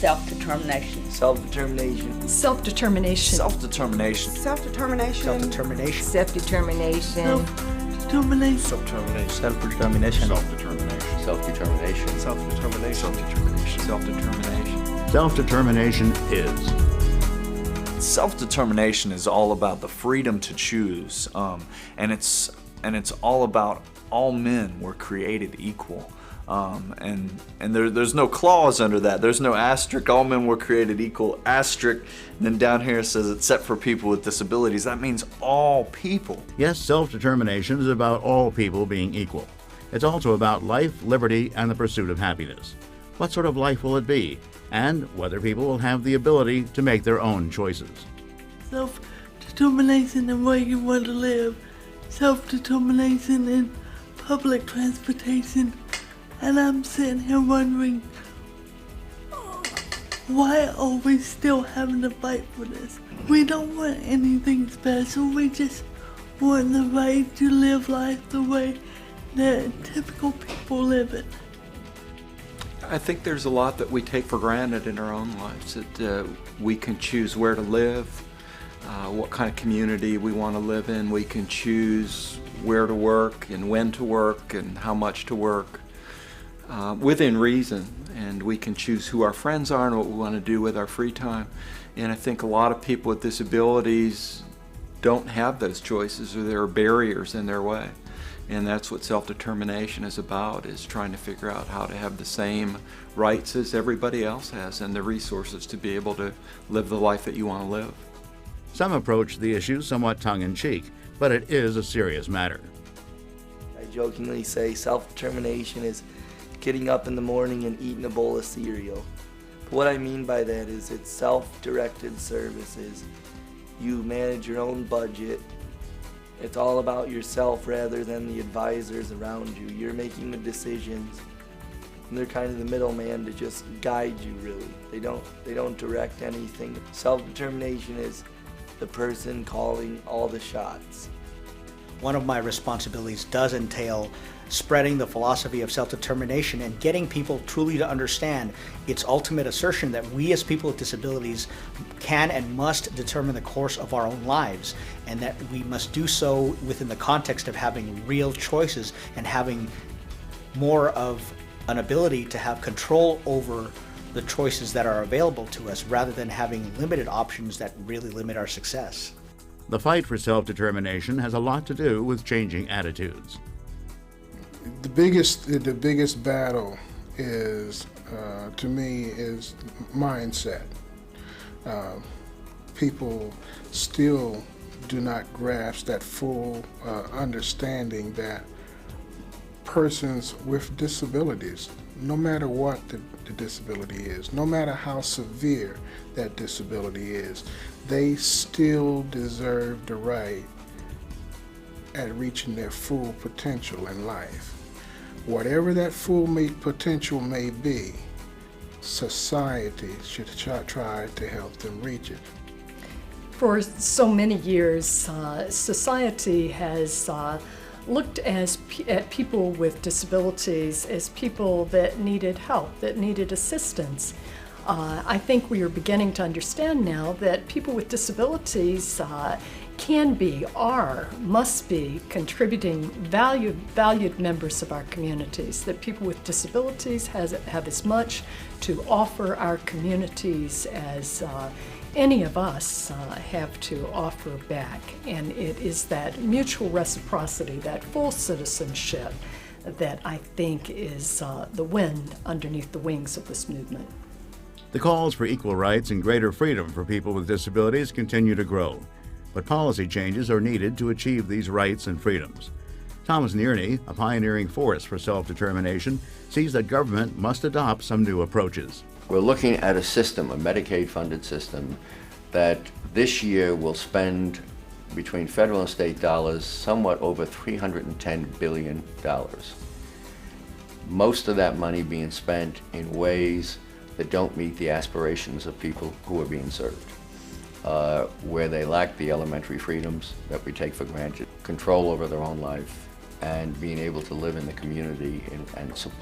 Self-determination. Self-determination. Self-determination. Self-determination. Self-determination. Self-determination. Self-determination. Self-determination. Self-determination. Self-determination. Self-determination. Self-determination. Self-determination. Self-determination. Self-determination is. Self-determination is all about the freedom to choose, and it's all about all men were created equal, and there's no clause under that. There's no asterisk. All men were created equal, asterisk. And then down here it says except for people with disabilities. That means all people. Yes, self-determination is about all people being equal. It's also about life, liberty, and the pursuit of happiness. What sort of life will it be? And whether people will have the ability to make their own choices. Self-determination in where you want to live. Self-determination in public transportation. And I'm sitting here wondering, why are we still having to fight for this? We don't want anything special. We just want the right to live life the way that typical people live it. I think there's a lot that we take for granted in our own lives, that we can choose where to live, what kind of community we want to live in. We can choose where to work and when to work and how much to work, within reason. And we can choose who our friends are and what we want to do with our free time. And I think a lot of people with disabilities don't have those choices, or there are barriers in their way. And that's what self-determination is about, is trying to figure out how to have the same rights as everybody else has and the resources to be able to live the life that you want to live. Some approach the issue somewhat tongue-in-cheek, but it is a serious matter. I jokingly say self-determination is getting up in the morning and eating a bowl of cereal. But what I mean by that is it's self-directed services. You manage your own budget. It's all about yourself rather than the advisors around you. You're making the decisions, and they're kind of the middleman to just guide you, really. They don't direct anything. Self-determination is the person calling all the shots. One of my responsibilities does entail spreading the philosophy of self-determination and getting people truly to understand its ultimate assertion that we as people with disabilities can and must determine the course of our own lives, and that we must do so within the context of having real choices and having more of an ability to have control over the choices that are available to us, rather than having limited options that really limit our success. The fight for self-determination has a lot to do with changing attitudes. The biggest battle is, to me, is mindset. People still do not grasp that full understanding that persons with disabilities, no matter what the disability is, no matter how severe that disability is, they still deserve the right at reaching their full potential in life. Whatever that full potential may be, society should try to help them reach it. For so many years, society has looked at people with disabilities as people that needed help, that needed assistance. I think we are beginning to understand now that people with disabilities can be, are, must be contributing valued members of our communities, that people with disabilities have as much to offer our communities as any of us have to offer back. And it is that mutual reciprocity, that full citizenship, that I think is the wind underneath the wings of this movement. The calls for equal rights and greater freedom for people with disabilities continue to grow, but policy changes are needed to achieve these rights and freedoms. Thomas Nearney, a pioneering force for self-determination, sees that government must adopt some new approaches. We're looking at a system, a Medicaid-funded system, that this year will spend, between federal and state dollars, somewhat over $310 billion. Most of that money being spent in ways that don't meet the aspirations of people who are being served, where they lack the elementary freedoms that we take for granted, control over their own life, and being able to live in the community and support